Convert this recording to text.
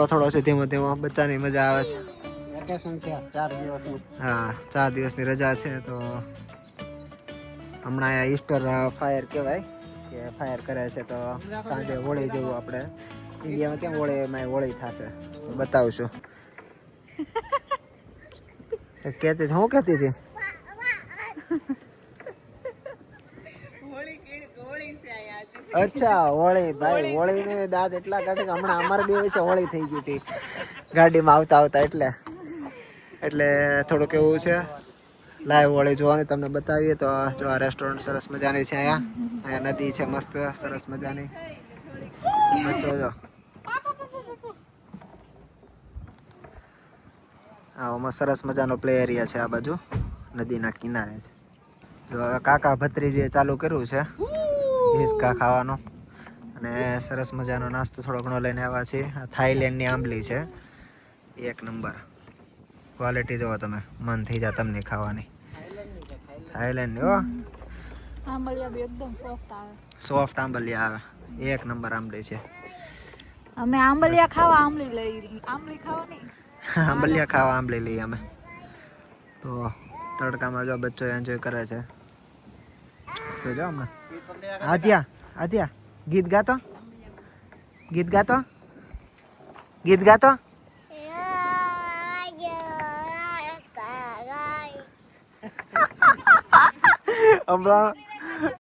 થોડો છે ધીમો ધીમો બચ્ચાની મજા આવે છે. વેકેશન છે 4 દિવસનું. હા 4 દિવસની રજા છે તો હમણાં અહીંયા ઈસ્ટર ફાયર કહેવાય કે ફાયર કરે છે તો સાંજે હોળી જેવું આપણે ઇન્ડિયામાં કેમ હોળી એમાં હોળી થશે બતાવશું. કહેતી હું કહેતી હતી અચ્છા હોળી ભાઈ હોળી ને દાંત એટલા કાઢે કે હમણાં અમારે બે વિશે હોળી થઈ ગઈ હતી ગાડીમાં આવતા આવતા એટલે થોડુંક એવું છે લાઈવ હોળી જોવાની તમને બતાવીએ તો જો આ રેસ્ટોરન્ટ સરસ મજાની છે અહીંયા નદી છે મસ્ત સરસ મજાની બચ્ચો જો આમાં સરસ મજાનો પ્લે એરિયા છે આ બાજુ નદીના કિનારે છે. જો હવે કાકા ભત્રીજીએ ચાલુ કર્યું છે હિસકા ખાવાનો અને સરસ મજાનો નાસ્તો થોડો ઘણો લઈને આવ્યા છે. થાઈલેન્ડની આંબલી છે એક નંબર ક્વોલિટી જોવો તમે મન થઈ જાય તમને ખાવાની. થાઈલેન્ડની હો આંબલિયા બી એકદમ સોફ્ટ આવે. સોફ્ટ આંબલિયા આવે એક નંબર આંબલી છે. અમે આંબલિયા ખાવા આંબલી લઈ આંબલી ખાવા નહીં આંબલિયા ખાવા આંબલી લઈએ અમે તો તડકામાં જો બચ્ચો એન્જોય કરે છે. તો જો હમણાં આદ્યા ગીત ગાતો હમણાં